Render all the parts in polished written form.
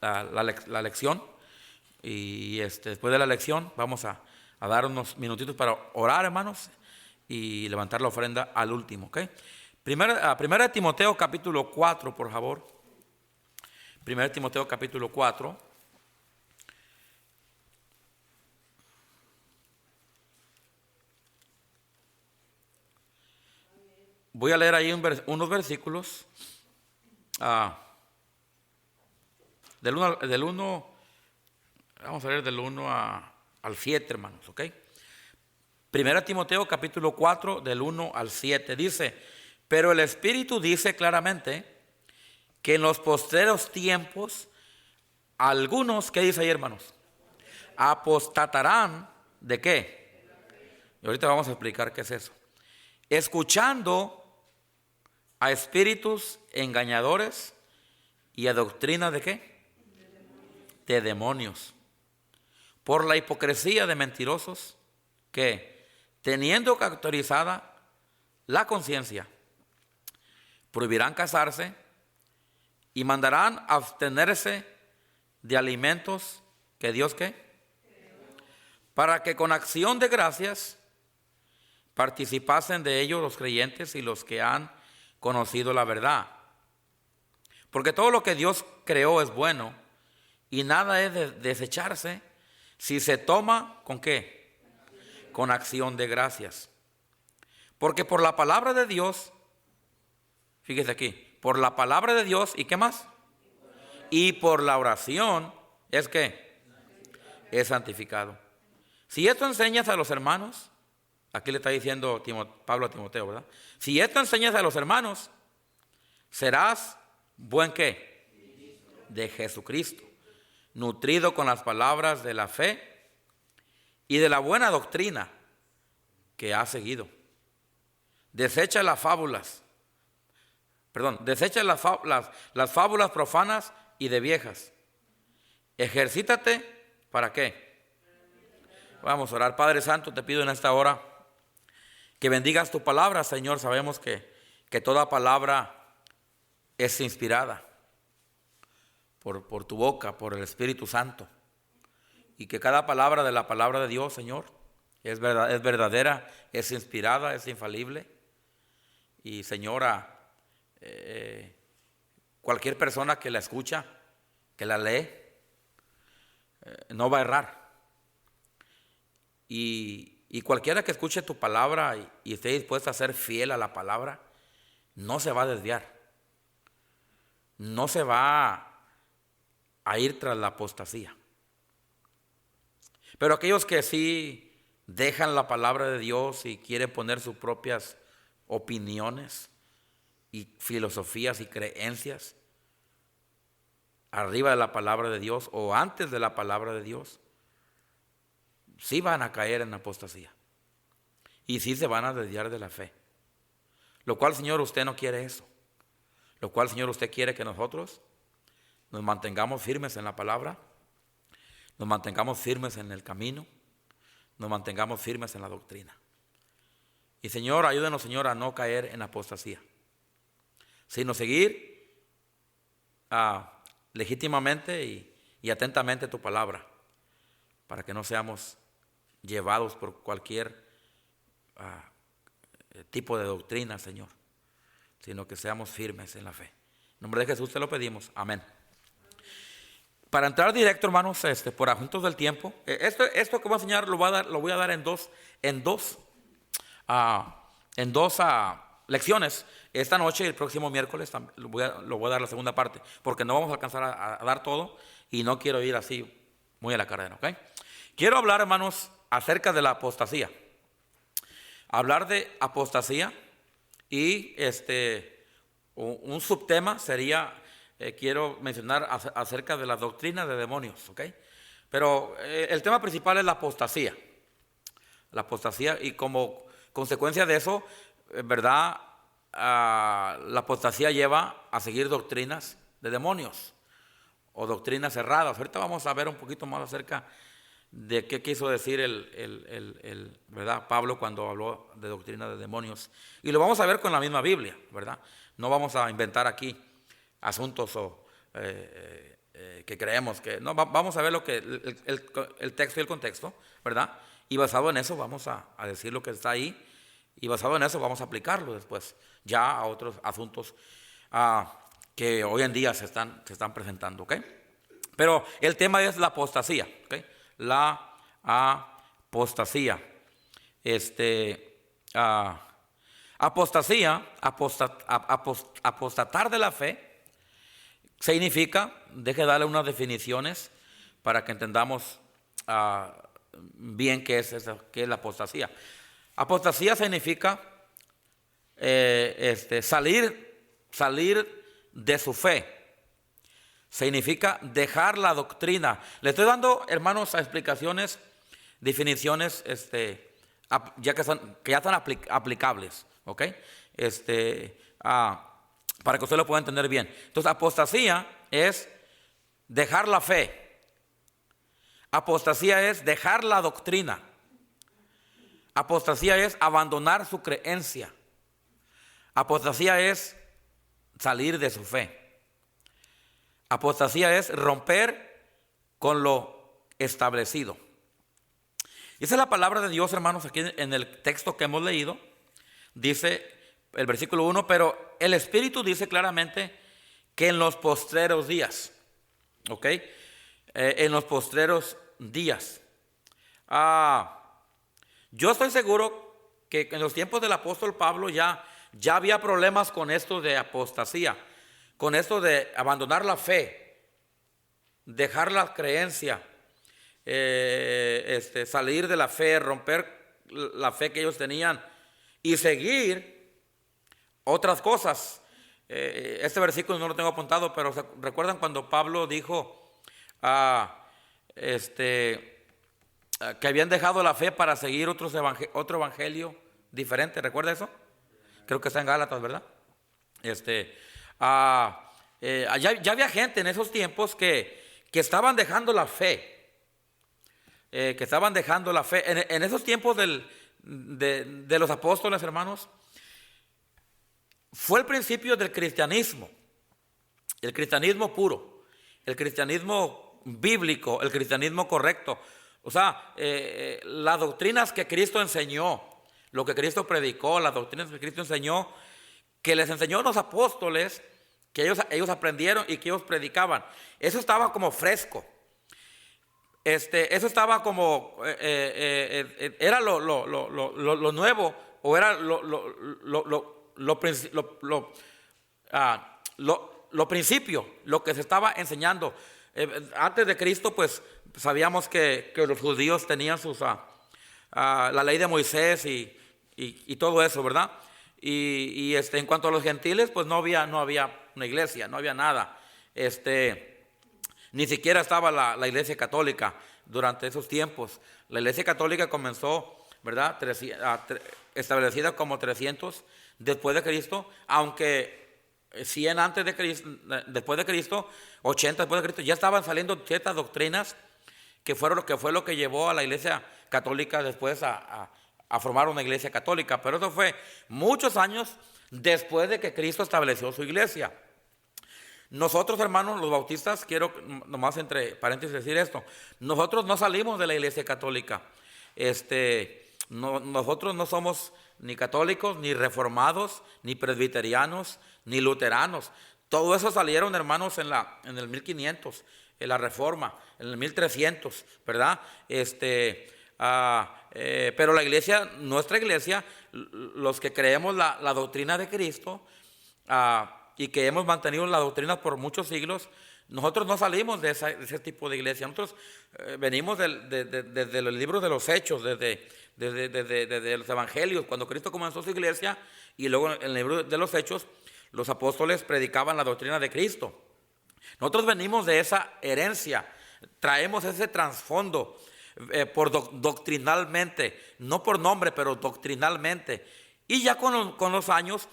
la lección. Y después de la lección vamos a dar unos minutitos para orar, hermanos, y levantar la ofrenda al último, ¿ok? Primera de Timoteo capítulo 4, por favor. Primera de Timoteo capítulo 4. Voy a leer ahí unos versículos del 1, vamos a leer del 1 al 7, hermanos, ¿ok? Primera Timoteo capítulo 4 del 1 al 7 dice: pero el Espíritu dice claramente que en los postreros tiempos algunos, ¿qué dice ahí, hermanos? Apostatarán, ¿de qué? Y ahorita vamos a explicar qué es eso. Escuchando a espíritus engañadores y a doctrina ¿de qué? De demonios. Por la hipocresía de mentirosos que, teniendo cauterizada la conciencia, prohibirán casarse y mandarán abstenerse de alimentos que Dios ¿qué? Para que con acción de gracias participasen de ellos los creyentes y los que han conocido la verdad. Porque todo lo que Dios creó es bueno y nada es de desecharse si se toma ¿con qué? Con acción de gracias. Porque por la palabra de Dios, fíjese aquí, por la palabra de Dios, ¿y qué más? Y por la oración, ¿es qué? Es santificado. Si esto enseñas a los hermanos, aquí le está diciendo Pablo a Timoteo, ¿verdad? Si esto enseñas a los hermanos, serás buen ¿qué? De Jesucristo, nutrido con las palabras de la fe y de la buena doctrina que has seguido. Desecha las fábulas profanas y de viejas. Ejercítate, ¿para qué? Vamos a orar. Padre Santo, te pido en esta hora que bendigas tu palabra, Señor. Sabemos que toda palabra es inspirada por tu boca, por el Espíritu Santo. Y que cada palabra de la palabra de Dios, Señor, es verdadera, es inspirada, es infalible. Y, Señora, cualquier persona que la escucha, que la lee, no va a errar. Y cualquiera que escuche tu palabra y esté dispuesta a ser fiel a la palabra, no se va a desviar. No se va a ir tras la apostasía. Pero aquellos que sí dejan la palabra de Dios y quieren poner sus propias opiniones y filosofías y creencias arriba de la palabra de Dios o antes de la palabra de Dios, sí van a caer en apostasía y sí se van a desviar de la fe. Lo cual, Señor, usted no quiere eso. Lo cual, Señor, usted quiere que nosotros nos mantengamos firmes en la palabra, nos mantengamos firmes en el camino, nos mantengamos firmes en la doctrina. Y, Señor, ayúdenos, Señor, a no caer en apostasía, sino seguir legítimamente y atentamente tu palabra, para que no seamos llevados por cualquier tipo de doctrina, Señor, sino que seamos firmes en la fe. En nombre de Jesús te lo pedimos. Amén. Para entrar directo, hermanos, por asuntos del tiempo, esto que voy a enseñar lo voy a dar en dos lecciones. Esta noche y el próximo miércoles lo voy a dar la segunda parte, porque no vamos a alcanzar a dar todo y no quiero ir así muy a la carrera, ¿ok? Quiero hablar, hermanos, acerca de la apostasía. Hablar de apostasía y un subtema sería, quiero mencionar acerca de la doctrina de demonios, ¿ok? Pero el tema principal es la apostasía. La apostasía, y como consecuencia de eso, ¿verdad? La apostasía lleva a seguir doctrinas de demonios o doctrinas erradas. Ahorita vamos a ver un poquito más acerca de qué quiso decir ¿verdad? Pablo cuando habló de doctrina de demonios. Y lo vamos a ver con la misma Biblia, ¿verdad? No vamos a inventar aquí asuntos que creemos que... No, vamos a ver lo que el texto y el contexto, ¿verdad? Y basado en eso vamos a decir lo que está ahí, y basado en eso vamos a aplicarlo después ya a otros asuntos que hoy en día se están presentando, ¿ok? Pero el tema es la apostasía, ¿ok? La apostasía. Apostasía, apostatar de la fe, significa, deje darle unas definiciones para que entendamos bien qué es la apostasía. Apostasía significa salir de su fe. Significa dejar la doctrina. Le estoy dando, hermanos, explicaciones, definiciones, ya que ya están aplicables, ¿ok? Para que usted lo pueda entender bien. Entonces, apostasía es dejar la fe. Apostasía es dejar la doctrina. Apostasía es abandonar su creencia. Apostasía es salir de su fe. Apostasía es romper con lo establecido. Y esa es la palabra de Dios, hermanos, aquí en el texto que hemos leído. Dice el versículo 1, pero el Espíritu dice claramente que en los postreros días, ¿ok? En los postreros días. Yo estoy seguro que en los tiempos del apóstol Pablo ya había problemas con esto de apostasía, con esto de abandonar la fe, dejar la creencia, salir de la fe, romper la fe que ellos tenían y seguir otras cosas. Este versículo no lo tengo apuntado, pero ¿recuerdan cuando Pablo dijo que habían dejado la fe para seguir otro evangelio diferente? ¿Recuerda eso? Creo que está en Gálatas, ¿verdad? Ya había gente en esos tiempos que estaban dejando la fe. Que estaban dejando la fe. En esos tiempos de los apóstoles, hermanos, fue el principio del cristianismo. El cristianismo puro, el cristianismo bíblico, el cristianismo correcto. O sea, las doctrinas que Cristo enseñó, lo que Cristo predicó, las doctrinas que Cristo enseñó, que les enseñó a los apóstoles, que ellos aprendieron y que ellos predicaban. Eso estaba como fresco. Eso estaba como, era lo nuevo, o era lo principio, lo que se estaba enseñando. Antes de Cristo, pues sabíamos que los judíos tenían la ley de Moisés y todo eso, ¿verdad? Y en cuanto a los gentiles, pues no había una iglesia, no había nada. Ni siquiera estaba la iglesia católica durante esos tiempos. La iglesia católica comenzó, ¿verdad? Establecida como 300 después de Cristo, aunque 100 antes de Cristo, después de Cristo, 80 después de Cristo, ya estaban saliendo ciertas doctrinas que fue lo que llevó a la iglesia católica después a formar una iglesia católica. Pero eso fue muchos años después de que Cristo estableció su iglesia. Nosotros, hermanos, los bautistas, quiero nomás entre paréntesis decir esto: nosotros no salimos de la iglesia católica. Nosotros no somos ni católicos, ni reformados, ni presbiterianos, ni luteranos. Todo eso salieron, hermanos, en el 1500, en la Reforma, en el 1300, ¿verdad? Pero la iglesia, nuestra iglesia, los que creemos la doctrina de Cristo, y que hemos mantenido la doctrina por muchos siglos, nosotros no salimos de ese tipo de iglesia. Nosotros venimos desde los libros de los Hechos, desde los Evangelios, cuando Cristo comenzó su iglesia, y luego en el libro de los Hechos, los apóstoles predicaban la doctrina de Cristo. Nosotros venimos de esa herencia, traemos ese trasfondo doctrinalmente, no por nombre, pero doctrinalmente. Y ya con los años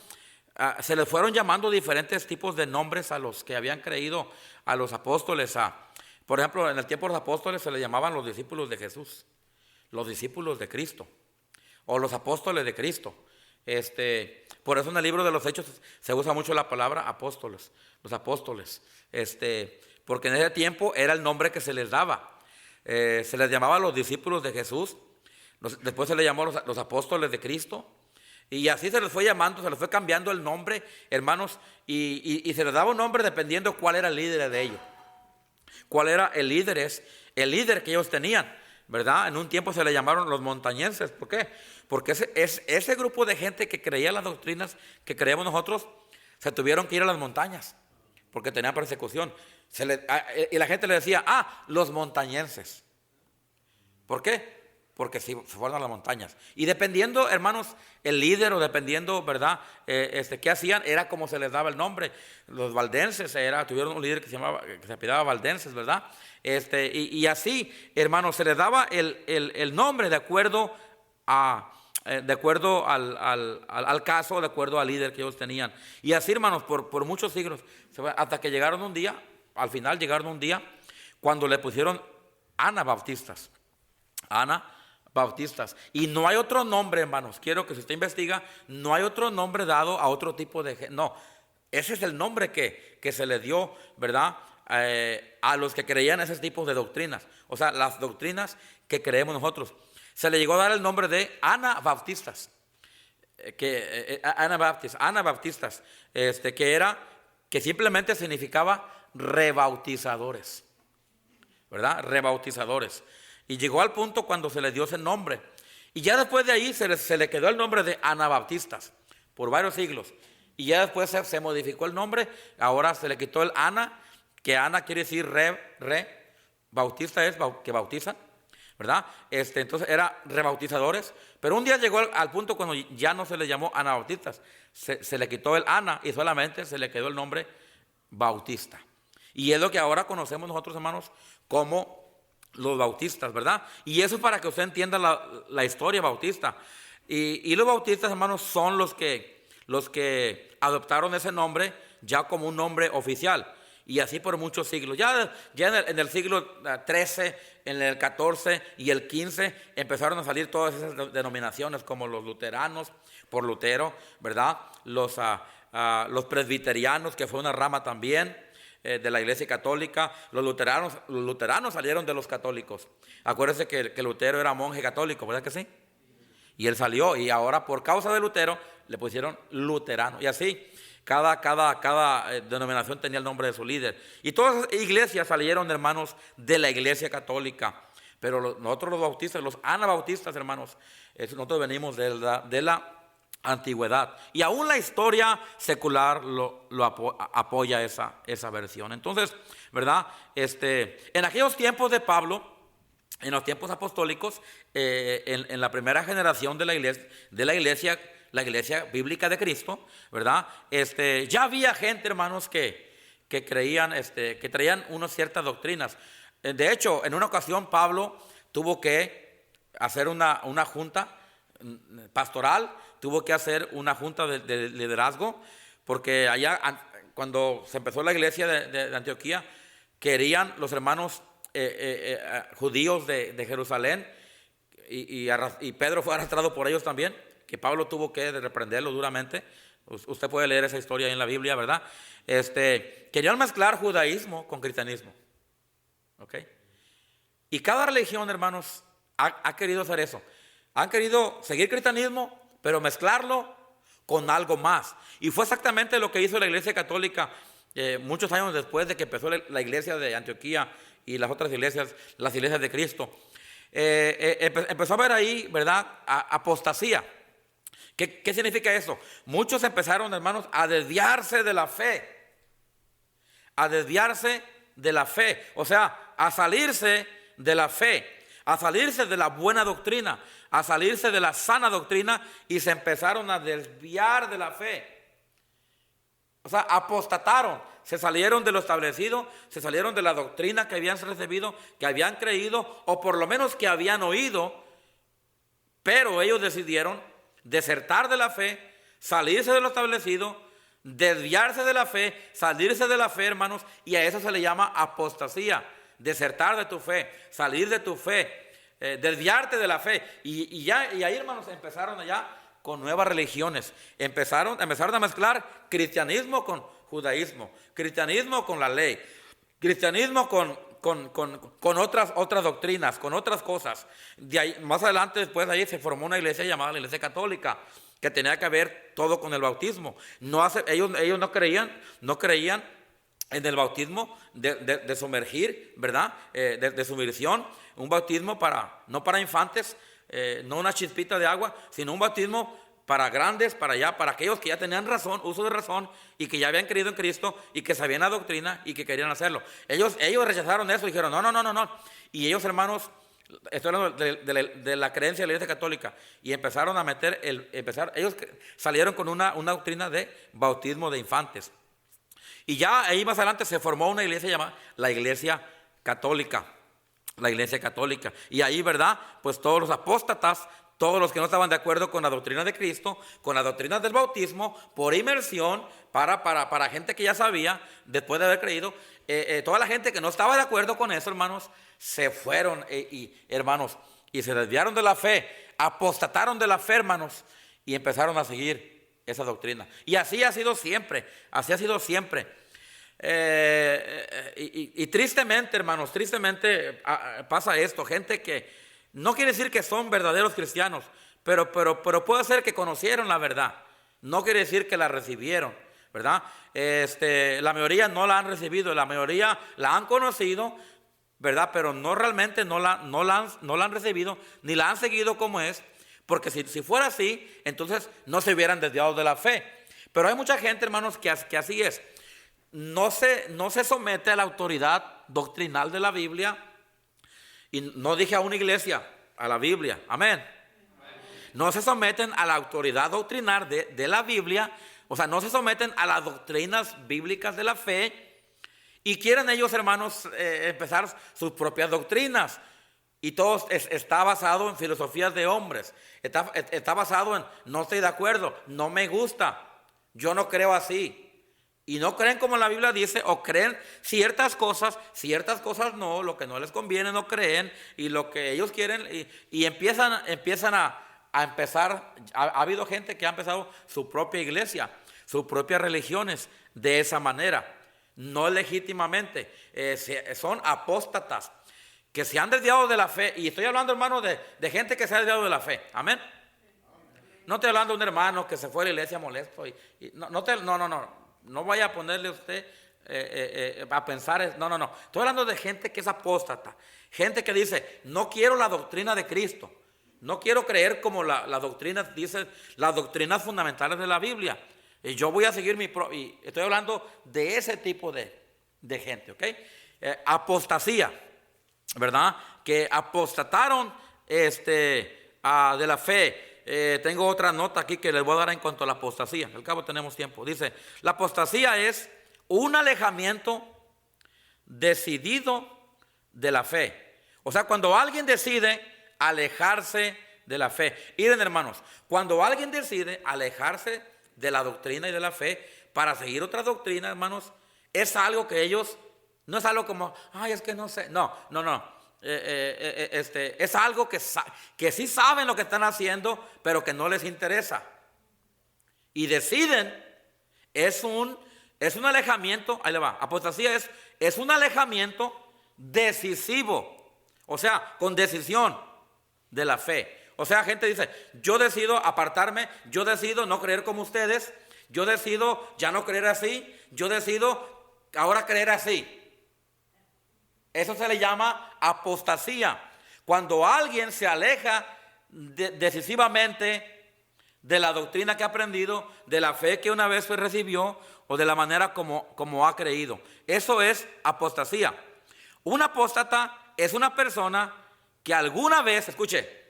se les fueron llamando diferentes tipos de nombres a los que habían creído, a los apóstoles. Por ejemplo, en el tiempo de los apóstoles se les llamaban los discípulos de Jesús, los discípulos de Cristo, o los apóstoles de Cristo. Por eso en el libro de los Hechos se usa mucho la palabra apóstoles, los apóstoles. porque en ese tiempo era el nombre que se les daba. Se les llamaba los discípulos de Jesús, después se les llamó los apóstoles de Cristo, y así se les fue llamando, se les fue cambiando el nombre, hermanos, y se les daba un nombre dependiendo cuál era el líder de ellos. ¿Cuál era el líder que ellos tenían? ¿Verdad? En un tiempo se le llamaron los montañenses. ¿Por qué? Porque ese grupo de gente que creía las doctrinas que creíamos nosotros, se tuvieron que ir a las montañas, porque tenían persecución. Y la gente le decía, los montañenses. ¿Por qué? Porque se fueron a las montañas. Y dependiendo, hermanos, el líder, o dependiendo, ¿verdad? ¿Qué hacían? Era como se les daba el nombre. Los valdenses tuvieron un líder que se apellidaba Valdenses, ¿verdad? Y así, hermanos, se les daba el nombre de acuerdo al caso, de acuerdo al líder que ellos tenían. Y así, hermanos, por muchos siglos, hasta que llegaron un día, al final llegaron un día, cuando le pusieron Anabautistas. Y no hay otro nombre, hermanos. Quiero que si usted investiga, no hay otro nombre dado a otro tipo de gente. No, ese es el nombre que se le dio, ¿verdad? A los que creían ese tipo de doctrinas. O sea, las doctrinas que creemos nosotros. Se le llegó a dar el nombre de Anabautistas. Anabautistas. Que simplemente significaba rebautizadores. ¿Verdad? Rebautizadores. Y llegó al punto cuando se le dio ese nombre. Y ya después de ahí se le quedó el nombre de Anabautistas por varios siglos. Y ya después se modificó el nombre. Ahora se le quitó el Ana, que Ana quiere decir bautista es que bautizan, ¿verdad? Entonces era rebautizadores. Pero un día llegó al punto cuando ya no se le llamó Anabautistas. Se le quitó el Ana y solamente se le quedó el nombre Bautista. Y es lo que ahora conocemos nosotros, hermanos, como los bautistas, ¿verdad? Y eso es para que usted entienda la historia bautista. Y los bautistas, hermanos, son los que adoptaron ese nombre ya como un nombre oficial. Y así por muchos siglos. Ya en el siglo XIII, en el XIV y el XV empezaron a salir todas esas denominaciones, como los luteranos, por Lutero, ¿verdad? Los presbiterianos, que fue una rama también de la Iglesia Católica. Los luteranos salieron de los católicos. Acuérdense que Lutero era monje católico, ¿verdad que sí? Y él salió, y ahora por causa de Lutero le pusieron luterano. Y así cada denominación tenía el nombre de su líder. Y todas las iglesias salieron, hermanos, de la Iglesia Católica. Pero nosotros los bautistas, los anabautistas, hermanos, nosotros venimos de la antigüedad. Y aún la historia secular apoya esa versión. Entonces, ¿verdad? En aquellos tiempos de Pablo, en los tiempos apostólicos, en la primera generación de la iglesia bíblica de Cristo, ¿verdad? Ya había gente, hermanos, que creían, que traían unas ciertas doctrinas. De hecho, en una ocasión Pablo tuvo que hacer una junta pastoral, tuvo que hacer una junta de liderazgo, porque allá, cuando se empezó la iglesia de Antioquía, querían los hermanos judíos de Jerusalén, y Pedro fue arrastrado por ellos también, que Pablo tuvo que reprenderlo duramente. Usted puede leer esa historia ahí en la Biblia, ¿verdad? Querían mezclar judaísmo con cristianismo. ¿Ok? Y cada religión, hermanos, ha querido hacer eso. Han querido seguir cristianismo, pero mezclarlo con algo más. Y fue exactamente lo que hizo la Iglesia Católica muchos años después de que empezó la iglesia de Antioquía y las otras iglesias, las iglesias de Cristo. Empezó a haber ahí, ¿verdad?, apostasía. ¿Qué significa eso? Muchos empezaron, hermanos, a desviarse de la fe. A desviarse de la fe. O sea, a salirse de la fe. A salirse de la buena doctrina. A salirse de la sana doctrina. Y se empezaron a desviar de la fe. O sea, apostataron. Se salieron de lo establecido. Se salieron de la doctrina que habían recibido, que habían creído, o por lo menos que habían oído. Pero ellos decidieron desertar de la fe, salirse de lo establecido, desviarse de la fe, salirse de la fe, hermanos, y a eso se le llama apostasía. Desertar de tu fe, salir de tu fe, desviarte de la fe. Y ahí, hermanos, empezaron allá con nuevas religiones. Empezaron a mezclar cristianismo con judaísmo, cristianismo con la ley, Cristianismo con otras doctrinas, con otras cosas. De ahí, más adelante, después de ahí, se formó una iglesia llamada la Iglesia Católica, que tenía que ver todo con el bautismo. Ellos no creían en el bautismo de sumergir, ¿verdad? De sumersión, un bautismo no para infantes, no una chispita de agua, sino un bautismo para grandes, para aquellos que ya tenían uso de razón, y que ya habían creído en Cristo, y que sabían la doctrina, y que querían hacerlo. Ellos rechazaron eso, y dijeron, no. Y ellos, hermanos, estoy hablando de la creencia de la Iglesia Católica, y empezaron a ellos salieron con una doctrina de bautismo de infantes. Y ya ahí más adelante se formó una iglesia llamada la Iglesia Católica. La Iglesia Católica. Y ahí, ¿verdad? Pues todos los apóstatas, todos los que no estaban de acuerdo con la doctrina de Cristo, con la doctrina del bautismo, por inmersión, para gente que ya sabía, después de haber creído, toda la gente que no estaba de acuerdo con eso, hermanos, se fueron, hermanos, y se desviaron de la fe, apostataron de la fe, hermanos, y empezaron a seguir esa doctrina. Y así ha sido siempre, Y tristemente, hermanos, pasa esto. Gente que no quiere decir que son verdaderos cristianos, pero puede ser que conocieron la verdad. No quiere decir que la recibieron, ¿verdad? La mayoría no la han recibido, la mayoría la han conocido, ¿verdad? Pero no realmente no la han recibido, ni la han seguido como es, porque si fuera así, entonces no se hubieran desviado de la fe. Pero hay mucha gente, hermanos, que así es. No se somete a la autoridad doctrinal de la Biblia. Y no dije a una iglesia, a la Biblia. Amén. No se someten a la autoridad doctrinal de la Biblia. O sea, no se someten a las doctrinas bíblicas de la fe. Y quieren ellos, hermanos, empezar sus propias doctrinas. Y todo está basado en filosofías de hombres. Está basado en no estoy de acuerdo, no me gusta, yo no creo así. Y no creen como la Biblia dice, o creen ciertas cosas no, lo que no les conviene no creen, y lo que ellos quieren, y empiezan a empezar. Ha habido gente que ha empezado su propia iglesia, sus propias religiones de esa manera, no legítimamente. Son apóstatas que se han desviado de la fe. Y estoy hablando, hermano, de gente que se ha desviado de la fe. Amén. No estoy hablando de un hermano que se fue a la iglesia molesto. No vaya a ponerle usted a pensar. No. Estoy hablando de gente que es apóstata. Gente que dice, no quiero la doctrina de Cristo. No quiero creer como la doctrina dice, las doctrinas fundamentales de la Biblia. Y yo voy a seguir y estoy hablando de ese tipo de gente, ¿ok? Apostasía, ¿verdad? Que apostataron de la fe. Tengo otra nota aquí que les voy a dar en cuanto a la apostasía. Al cabo tenemos tiempo. Dice, la apostasía es un alejamiento decidido de la fe. O sea, cuando alguien decide alejarse de la fe. Miren, hermanos, cuando alguien decide alejarse de la doctrina y de la fe para seguir otra doctrina, hermanos, es algo que ellos, no es algo como, ay, es que no sé. No. Es algo que sí saben lo que están haciendo, pero que no les interesa. Y deciden, es un alejamiento, ahí le va, apostasía es un alejamiento decisivo, o sea, con decisión de la fe. O sea, gente dice, yo decido apartarme, yo decido no creer como ustedes, yo decido ya no creer así, yo decido ahora creer así. Eso se le llama apostasía. Cuando alguien se aleja decisivamente de la doctrina que ha aprendido, de la fe que una vez recibió, o de la manera como ha creído. Eso es apostasía. Un apóstata es una persona que alguna vez, escuche,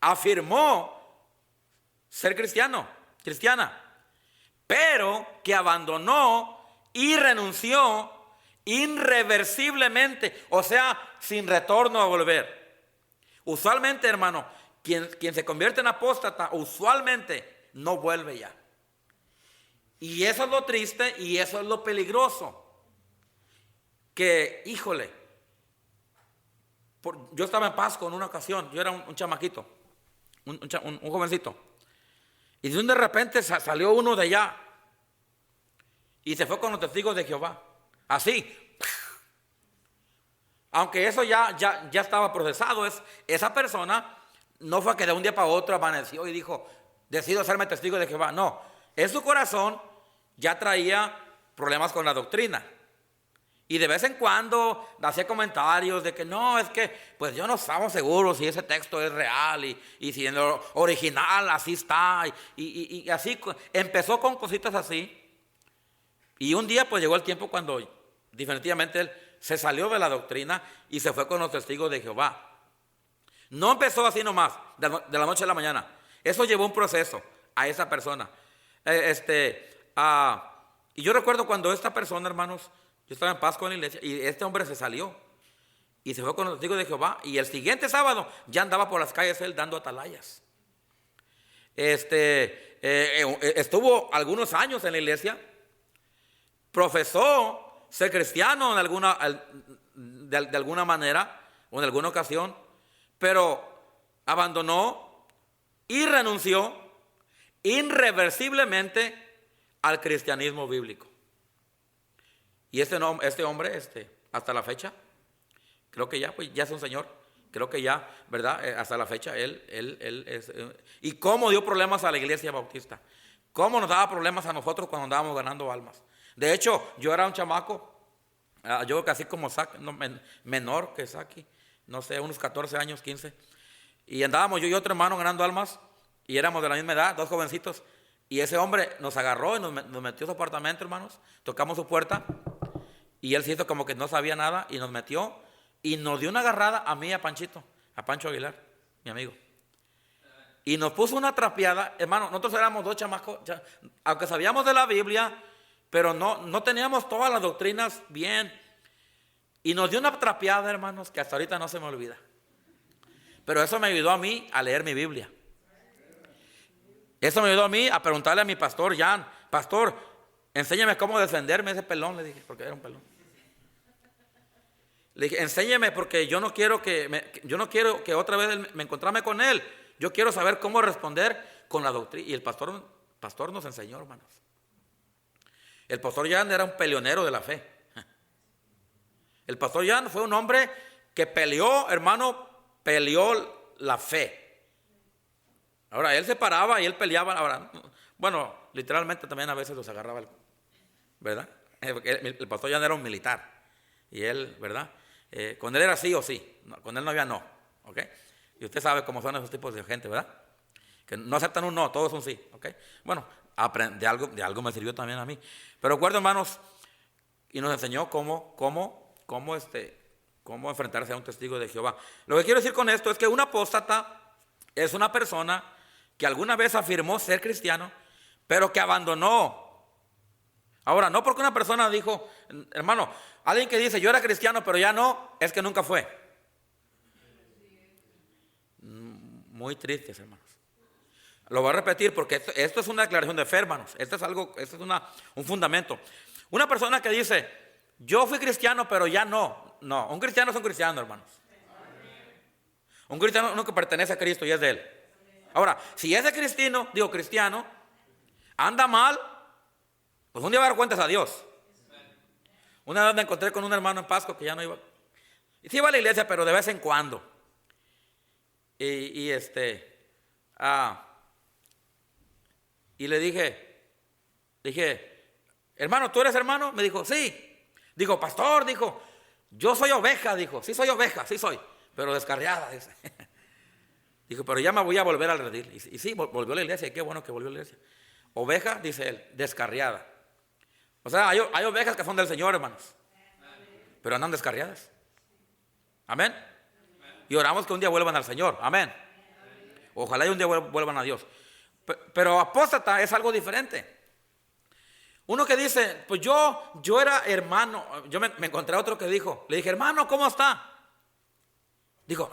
afirmó ser cristiana, pero que abandonó y renunció irreversiblemente, o sea, sin retorno a volver. Usualmente, hermano, quien se convierte en apóstata, usualmente no vuelve ya. Y eso es lo triste y eso es lo peligroso. Que, híjole, yo estaba en Pasco en una ocasión, yo era un chamaquito, un jovencito, y de repente salió uno de allá y se fue con los testigos de Jehová. Así, aunque eso ya estaba procesado, esa persona no fue que de un día para otro amaneció y dijo, decido hacerme testigo de Jehová. No, en su corazón ya traía problemas con la doctrina. Y de vez en cuando hacía comentarios de que no, es que pues yo no estamos seguros si ese texto es real y si en lo original así está. Y así empezó con cositas así. Y un día pues llegó el tiempo cuando definitivamente él se salió de la doctrina y se fue con los testigos de Jehová. No empezó así nomás, de la noche a la mañana. Eso llevó un proceso a esa persona. Y yo recuerdo cuando esta persona, hermanos, yo estaba en Pascua en la iglesia y este hombre se salió y se fue con los testigos de Jehová. Y el siguiente sábado ya andaba por las calles él dando atalayas. Estuvo algunos años en la iglesia, profesó ser cristiano de alguna manera o en alguna ocasión, pero abandonó y renunció irreversiblemente al cristianismo bíblico. Y este hombre, hasta la fecha, creo que ya es un señor, creo que ya, ¿verdad? Hasta la fecha, él es. Y cómo dio problemas a la iglesia bautista, cómo nos daba problemas a nosotros cuando andábamos ganando almas. De hecho, yo era un chamaco, yo casi como Saki, menor que Saki, no sé, unos 14 años, 15. Y andábamos yo y otro hermano ganando almas, y éramos de la misma edad, dos jovencitos. Y ese hombre nos agarró y nos metió a su apartamento, hermanos. Tocamos su puerta y él se hizo como que no sabía nada y nos metió y nos dio una agarrada a mí y a Panchito, a Pancho Aguilar, mi amigo. Y nos puso una trapeada, hermano. Nosotros éramos dos chamacos, aunque sabíamos de la Biblia, pero no teníamos todas las doctrinas bien. Y nos dio una trapeada, hermanos, que hasta ahorita no se me olvida. Pero eso me ayudó a mí a leer mi Biblia. Eso me ayudó a mí a preguntarle a mi pastor, Jan, pastor, enséñame cómo defenderme ese pelón, le dije, porque era un pelón. Le dije, enséñeme porque yo no quiero que otra vez me encontrarme con él. Yo quiero saber cómo responder con la doctrina. Y el pastor nos enseñó, hermanos. El pastor Jan era un peleonero de la fe. El pastor Jan fue un hombre que peleó, hermano, peleó la fe. Ahora, él se paraba y él peleaba. Ahora, bueno, literalmente también a veces los agarraba, ¿verdad? El pastor ya no era un militar. Y él, ¿verdad? Con él era sí o sí. No, con él no había no. ¿Ok? Y usted sabe cómo son esos tipos de gente, ¿verdad? Que no aceptan un no, todos un sí. ¿Ok? Bueno, de algo me sirvió también a mí. Pero recuerdo, hermanos, y nos enseñó cómo enfrentarse a un testigo de Jehová. Lo que quiero decir con esto es que un apóstata es una persona que alguna vez afirmó ser cristiano, pero que abandonó. Ahora, no porque una persona dijo, hermano, alguien que dice yo era cristiano, pero ya no, es que nunca fue. Muy tristes, hermanos. Lo voy a repetir porque esto es una declaración de fe, hermanos. Esto es un fundamento. Una persona que dice, yo fui cristiano, pero ya no. No, un cristiano es un cristiano, hermanos. Un cristiano no que pertenece a Cristo y es de él. Ahora, si ese cristiano, anda mal, pues un día va a dar cuentas a Dios. Una vez me encontré con un hermano en Pascua que ya no iba. Y sí iba a la iglesia, pero de vez en cuando. Y le dije, hermano, ¿tú eres hermano? Me dijo, sí. Dijo, pastor, dijo, yo soy oveja, dijo, sí soy oveja, sí soy, pero descarriada, dice. Dijo, pero ya me voy a volver al redil. Y sí, volvió a la iglesia, y qué bueno que volvió a la iglesia. Oveja, dice él, descarriada. O sea, hay ovejas que son del Señor, hermanos, pero andan descarriadas. Amén. Y oramos que un día vuelvan al Señor. Amén. Ojalá y un día vuelvan a Dios. Pero apóstata es algo diferente. Uno que dice, pues yo era hermano. Yo me encontré a otro que dijo, le dije, hermano, ¿cómo está? Dijo,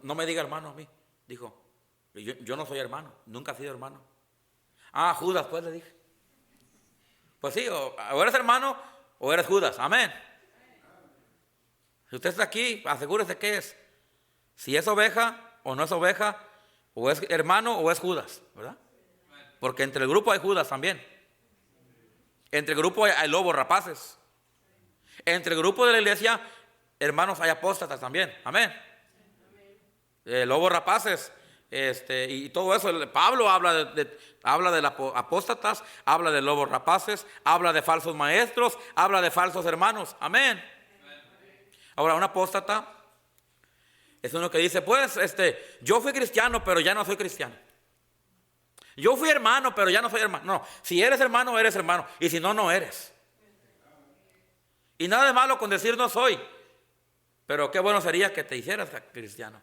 no me diga hermano a mí. Dijo, yo no soy hermano, nunca he sido hermano. Judas, pues le dije. Pues sí, o eres hermano o eres Judas. Amén. Si usted está aquí, asegúrese que es. Si es oveja o no es oveja, o es hermano o es Judas, ¿verdad? Porque entre el grupo hay Judas también. Entre el grupo hay lobos rapaces. Entre el grupo de la iglesia hermanos, hay apóstatas también. Amén. Lobos rapaces. Y todo eso. Pablo habla de apóstatas, habla de lobos rapaces, habla de falsos maestros, habla de falsos hermanos. Amén. Ahora, un apóstata es uno que dice, pues, yo fui cristiano, pero ya no soy cristiano. Yo fui hermano, pero ya no soy hermano. No, si eres hermano, eres hermano. Y si no, no eres. Y nada de malo con decir no soy. Pero qué bueno sería que te hicieras cristiano.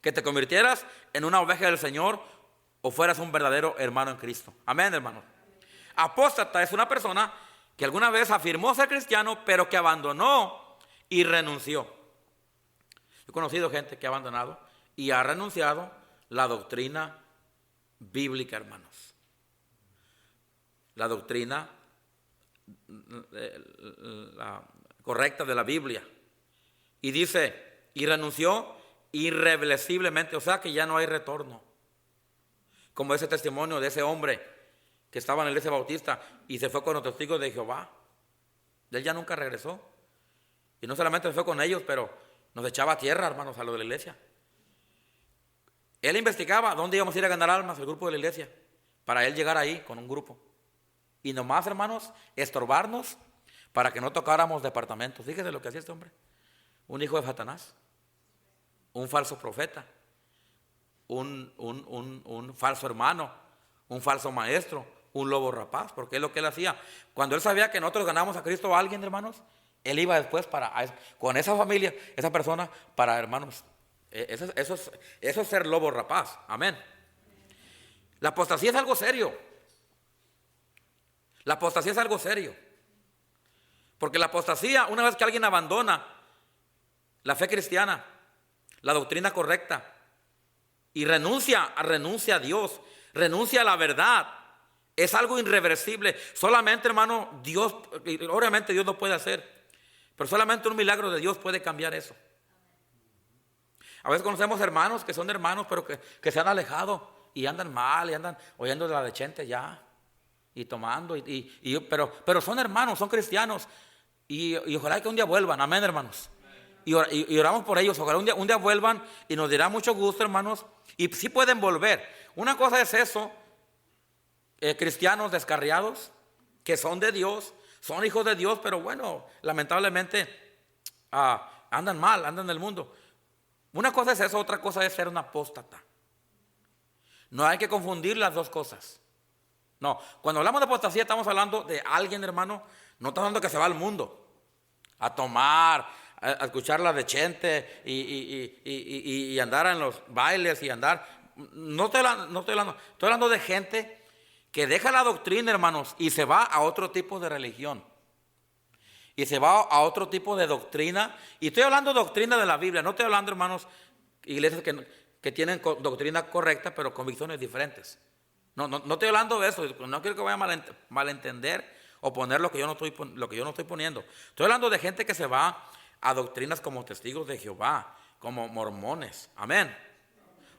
Que te convirtieras en una oveja del Señor o fueras un verdadero hermano en Cristo. Amén, hermano. Apóstata es una persona que alguna vez afirmó ser cristiano, pero que abandonó y renunció. Yo he conocido gente que ha abandonado y ha renunciado la doctrina bíblica, hermanos. La doctrina la correcta de la Biblia. Y dice, y renunció irreversiblemente, o sea que ya no hay retorno. Como ese testimonio de ese hombre que estaba en la iglesia bautista y se fue con los testigos de Jehová. Él ya nunca regresó. Y no solamente se fue con ellos, pero nos echaba tierra, hermanos, a lo de la iglesia. Él investigaba dónde íbamos a ir a ganar almas, el grupo de la iglesia, para él llegar ahí con un grupo. Y nomás, hermanos, estorbarnos para que no tocáramos departamentos. Fíjese lo que hacía este hombre. Un hijo de Satanás, un falso profeta, un falso hermano, un falso maestro, un lobo rapaz, porque es lo que él hacía. Cuando él sabía que nosotros ganamos a Cristo o a alguien, hermanos, él iba después con esa familia, esa persona, para, hermanos, eso es ser lobo rapaz. Amén. La apostasía es algo serio. La apostasía es algo serio. Porque la apostasía, una vez que alguien abandona la fe cristiana, la doctrina correcta, y renuncia a Dios, renuncia a la verdad, es algo irreversible. Solamente, hermano, Dios, obviamente Dios lo puede hacer, pero solamente un milagro de Dios puede cambiar eso. A veces conocemos hermanos que son hermanos, pero que se han alejado y andan mal, y andan oyendo de la lechente ya, y tomando, pero son hermanos, son cristianos, y ojalá que un día vuelvan. Amén, hermanos. Y oramos por ellos, ojalá un día vuelvan, y nos dirá mucho gusto, hermanos, y sí pueden volver. Una cosa es eso, cristianos descarriados, que son de Dios, son hijos de Dios, pero bueno, lamentablemente andan mal, andan en el mundo. Una cosa es eso, otra cosa es ser un apóstata. No hay que confundir las dos cosas. No, cuando hablamos de apostasía estamos hablando de alguien, hermano, no estamos hablando que se va al mundo a tomar, a escuchar la decente y andar en los bailes y andar. No estoy hablando de gente que deja la doctrina, hermanos, y se va a otro tipo de religión. Y se va a otro tipo de doctrina. Y estoy hablando de doctrina de la Biblia. No estoy hablando, hermanos, iglesias que tienen doctrina correcta, pero convicciones diferentes. No estoy hablando de eso. No quiero que vayan a malentender o poner lo que yo no estoy poniendo. Estoy hablando de gente que se va a doctrinas como testigos de Jehová, como mormones. Amén.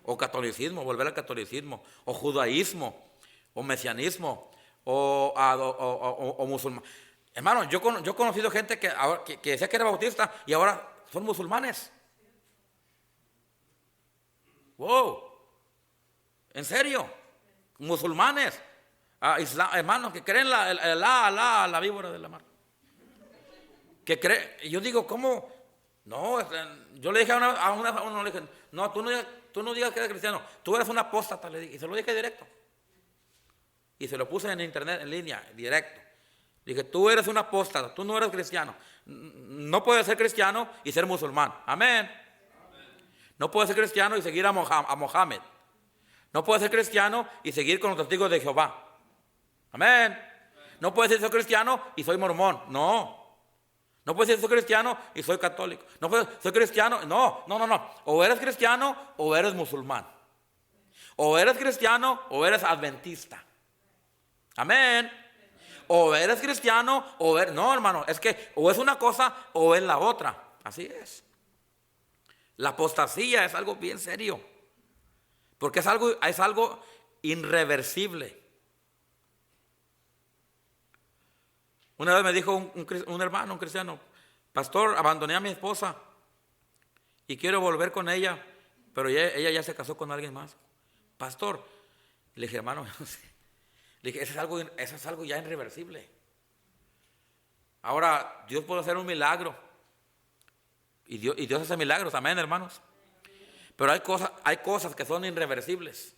O catolicismo, volver al catolicismo. O judaísmo, o mesianismo, o musulmán. Hermano, yo he conocido gente que decía que era bautista y ahora son musulmanes. Wow. ¿En serio? Musulmanes. Hermanos que creen la víbora de la mar. Que cree. Y yo digo, ¿cómo? No, yo le dije a uno le dije, no, tú no digas que eres cristiano, tú eres un apóstata, le dije, y se lo dije directo. Y se lo puse en internet, en línea, directo. Dije, tú eres un apóstata, tú no eres cristiano. No puedes ser cristiano y ser musulmán. Amén. No puedes ser cristiano y seguir a Mohammed. No puedes ser cristiano y seguir con los testigos de Jehová. Amén. No puedes ser cristiano y soy mormón. No. No puedes ser cristiano y soy católico. No puedes ser cristiano. No. O eres cristiano o eres musulmán. O eres cristiano o eres adventista. Amén. O eres cristiano o eres... No, hermano, es que o es una cosa o es la otra. Así es. La apostasía es algo bien serio. Porque es algo irreversible. Una vez me dijo un hermano, un cristiano, pastor, abandoné a mi esposa y quiero volver con ella, pero ella ya se casó con alguien más. Pastor, le dije, hermano, no sé. Le dije, eso es algo ya irreversible. Ahora, Dios puede hacer un milagro. Y Dios hace milagros, amén, hermanos. Pero hay cosas que son irreversibles.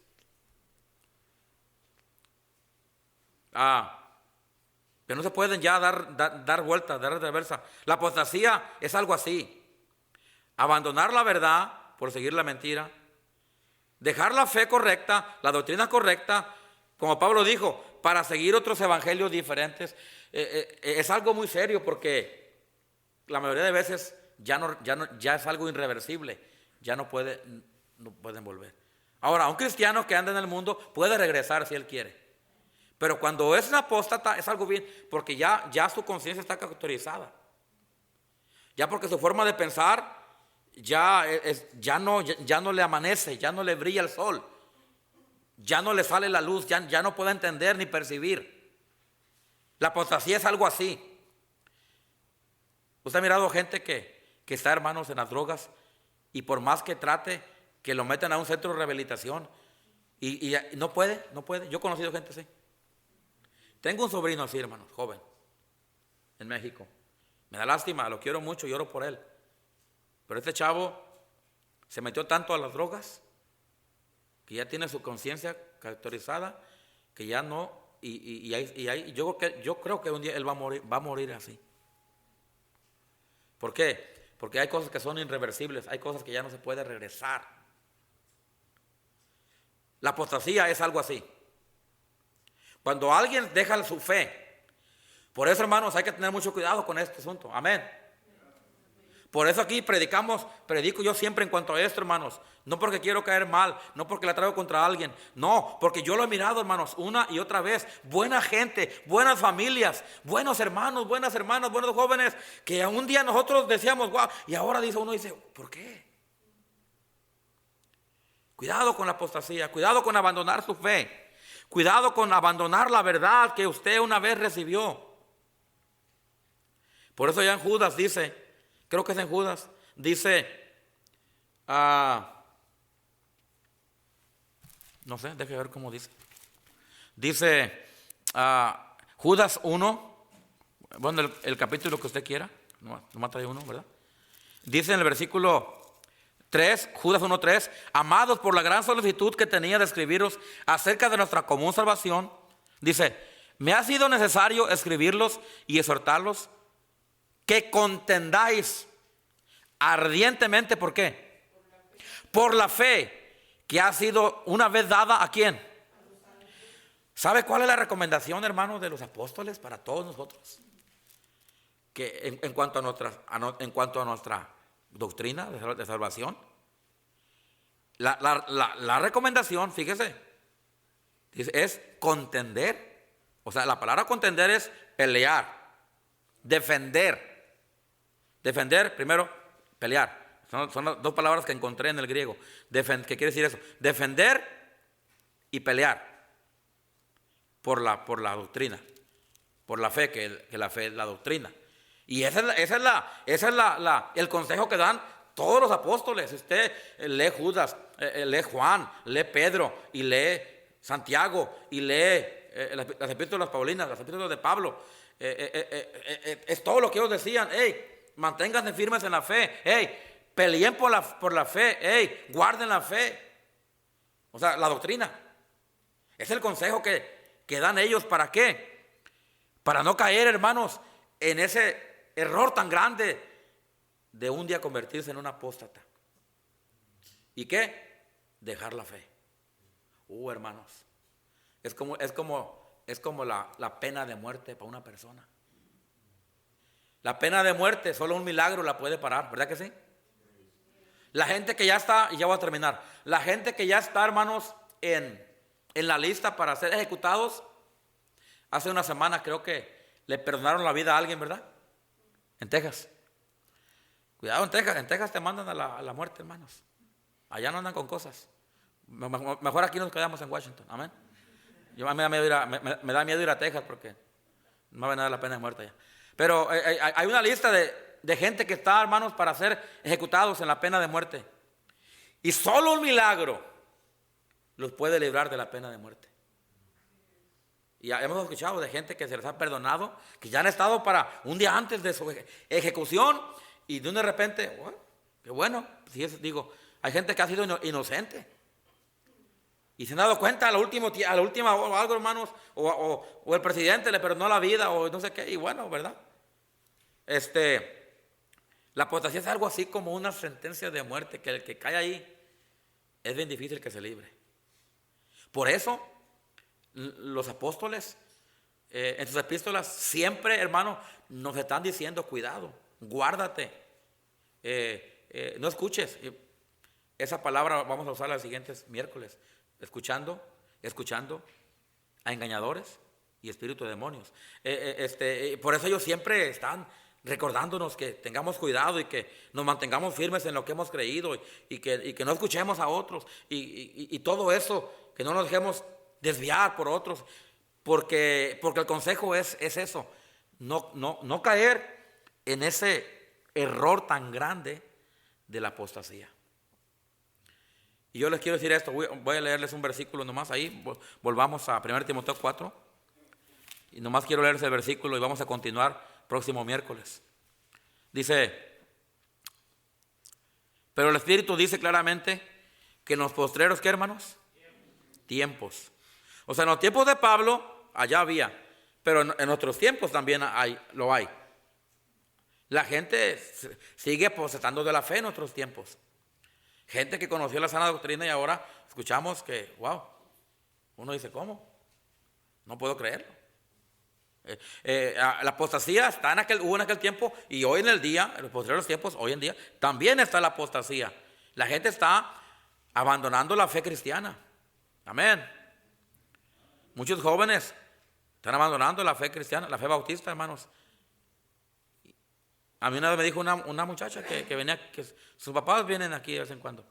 Que no se pueden ya dar vueltas, dar reversa. La apostasía es algo así. Abandonar la verdad por seguir la mentira. Dejar la fe correcta, la doctrina correcta, como Pablo dijo, para seguir otros evangelios diferentes. Es algo muy serio porque la mayoría de veces ya es algo irreversible. Ya no pueden volver. Ahora, un cristiano que anda en el mundo puede regresar si él quiere. Pero cuando es un apóstata es algo bien, porque ya su conciencia está cauterizada. Ya porque su forma de pensar ya no le amanece, ya no le brilla el sol. Ya no le sale la luz, ya no puede entender ni percibir. La apostasía es algo así. Usted ha mirado gente que está, hermanos, en las drogas y por más que trate, que lo meten a un centro de rehabilitación y no puede. Yo he conocido gente así. Tengo un sobrino así, hermanos, joven, en México. Me da lástima, lo quiero mucho, lloro por él. Pero este chavo se metió tanto a las drogas que ya tiene su conciencia caracterizada, que ya no, yo creo que un día él va a morir así. ¿Por qué? Porque hay cosas que son irreversibles, hay cosas que ya no se puede regresar. La apostasía es algo así. Cuando alguien deja su fe, por eso, hermanos, hay que tener mucho cuidado con este asunto. Amén. Por eso aquí predico yo siempre en cuanto a esto, hermanos. No porque quiero caer mal, no porque la traigo contra alguien. No, porque yo lo he mirado, hermanos, una y otra vez. Buena gente, buenas familias, buenos hermanos, buenas hermanas, buenos jóvenes. Que un día nosotros decíamos, wow, y ahora uno dice, ¿por qué? Cuidado con la apostasía, cuidado con abandonar su fe. Cuidado con abandonar la verdad que usted una vez recibió. Por eso ya en Judas dice, creo que es en Judas, dice, no sé, déjeme ver cómo dice. Dice Judas 1, bueno, el capítulo que usted quiera, no trae uno, ¿verdad? Dice en el versículo 3, Judas 1:3, amados, por la gran solicitud que tenía de escribiros acerca de nuestra común salvación, dice, me ha sido necesario escribirlos y exhortarlos que contendáis ardientemente, ¿por qué? Por la fe que ha sido una vez dada ¿a quién? ¿Sabe cuál es la recomendación, hermanos, de los apóstoles para todos nosotros? Que en cuanto a nuestra doctrina de salvación, la recomendación, fíjese, es contender. O sea, la palabra contender es pelear, defender. Defender, primero, pelear. Son las dos palabras que encontré en el griego. ¿Qué quiere decir eso? Defender y pelear por la doctrina, por la fe, que la fe es la doctrina. Y ese es el consejo que dan todos los apóstoles. Usted lee Judas, lee Juan, lee Pedro y lee Santiago y lee las epístolas paulinas, las epístolas de Pablo. Es todo lo que ellos decían. Manténganse firmes en la fe. Peleen por la fe. Guarden la fe. O sea, la doctrina. Es el consejo que dan ellos. ¿Para qué? Para no caer, hermanos, en ese error tan grande de un día convertirse en un apóstata. ¿Y qué? Dejar la fe. Hermanos, es como la pena de muerte para una persona. La pena de muerte, solo un milagro la puede parar, ¿verdad que sí? La gente que ya está, y ya voy a terminar, la gente que ya está, hermanos, en la lista para ser ejecutados, hace una semana creo que le perdonaron la vida a alguien, ¿verdad? En Texas. Cuidado en Texas te mandan a la muerte, hermanos. Allá no andan con cosas. Mejor aquí nos quedamos en Washington, amén. Me da miedo ir a Texas porque no va a valer la pena de muerte allá. Pero hay una lista de gente que está, hermanos, para ser ejecutados en la pena de muerte. Y solo un milagro los puede librar de la pena de muerte. Y hemos escuchado de gente que se les ha perdonado, que ya han estado para un día antes de su ejecución, y de repente, bueno, qué bueno. Digo, hay gente que ha sido inocente y se han dado cuenta a la última o algo, hermanos, o el presidente le perdonó la vida, o no sé qué, y bueno, ¿verdad? La apostasía es algo así como una sentencia de muerte, que el que cae ahí es bien difícil que se libre. Por eso los apóstoles en sus epístolas siempre, hermano, nos están diciendo: cuidado, guárdate, no escuches. Esa palabra vamos a usar los siguientes miércoles: escuchando a engañadores y espíritu de demonios. Por eso ellos siempre están recordándonos que tengamos cuidado y que nos mantengamos firmes en lo que hemos creído, y que no escuchemos a otros, y todo eso, que no nos dejemos desviar por otros, porque el consejo es eso: no caer en ese error tan grande de la apostasía. Y yo les quiero decir esto, voy a leerles un versículo nomás ahí, volvamos a 1 Timoteo 4, y nomás quiero leerles el versículo y vamos a continuar próximo miércoles. Dice: pero el Espíritu dice claramente que en los postreros, ¿qué, hermanos? Tiempos. O sea, en los tiempos de Pablo allá había, pero en otros tiempos también lo hay. La gente sigue apostatando de la fe en otros tiempos. Gente que conoció la sana doctrina y ahora escuchamos que, wow, uno dice: ¿cómo? No puedo creerlo. La apostasía hubo en aquel tiempo, y hoy en el día, en los posteriores tiempos, hoy en día, también está la apostasía. La gente está abandonando la fe cristiana. Amén. Muchos jóvenes están abandonando la fe cristiana, la fe bautista, hermanos. A mí una vez me dijo una muchacha que venía, que sus papás vienen aquí de vez en cuando.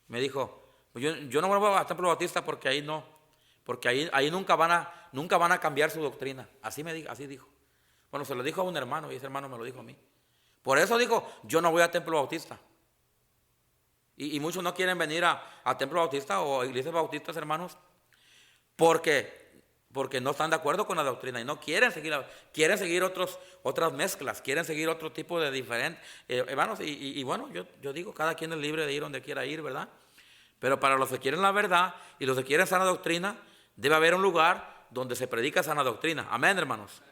Me dijo: yo no vuelvo a templo bautista porque ahí no. Porque ahí nunca van a cambiar su doctrina. Así dijo. Bueno, se lo dijo a un hermano, y ese hermano me lo dijo a mí. Por eso dijo: yo no voy a templo bautista. Y muchos no quieren venir a templo bautista o a iglesias bautistas, hermanos, porque no están de acuerdo con la doctrina y no quieren seguir otras mezclas, quieren seguir otro tipo de diferente, hermanos. Y bueno, yo digo, cada quien es libre de ir donde quiera ir, ¿verdad? Pero para los que quieren la verdad y los que quieren sana doctrina, debe haber un lugar donde se predica sana doctrina. Amén, hermanos.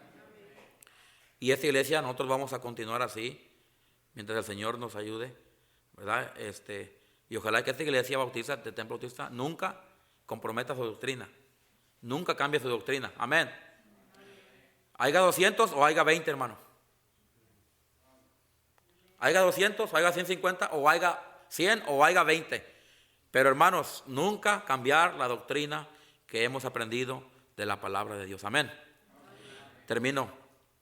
Y esta iglesia nosotros vamos a continuar así mientras el Señor nos ayude, ¿verdad? Y ojalá que esta iglesia bautista, de templo bautista, nunca comprometa su doctrina, nunca cambie su doctrina. Amén. Haiga 200 o haiga 20, hermano. Haiga 200 o haiga 150 o haiga 100 o haiga 20. Pero, hermanos, nunca cambiar la doctrina que hemos aprendido de la palabra de Dios. Amén. Termino.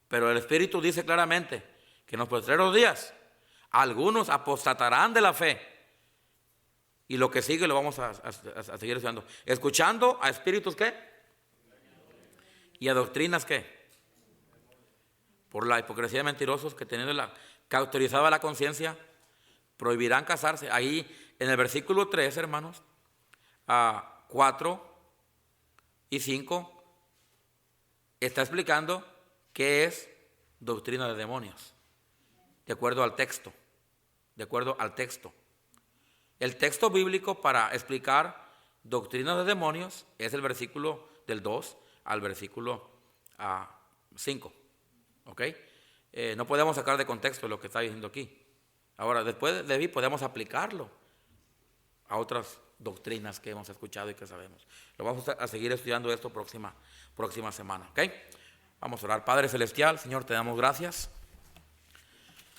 Pero el Espíritu dice claramente que en los postreros días algunos apostatarán de la fe. Y lo que sigue lo vamos a seguir estudiando. Escuchando a espíritus, ¿qué? Y a doctrinas, ¿qué? Por la hipocresía de mentirosos que teniendo cauterizada la conciencia, prohibirán casarse. Ahí en el versículo 3, hermanos, 4 y 5, está explicando qué es doctrina de demonios, de acuerdo al texto. El texto bíblico para explicar doctrina de demonios es el versículo del 2 al versículo 5. ¿Ok? No podemos sacar de contexto lo que está diciendo aquí. Ahora, después de ahí podemos aplicarlo a otras doctrinas que hemos escuchado y que sabemos. Lo vamos a seguir estudiando esto próxima semana. ¿Ok? Vamos a orar. Padre Celestial, Señor, te damos gracias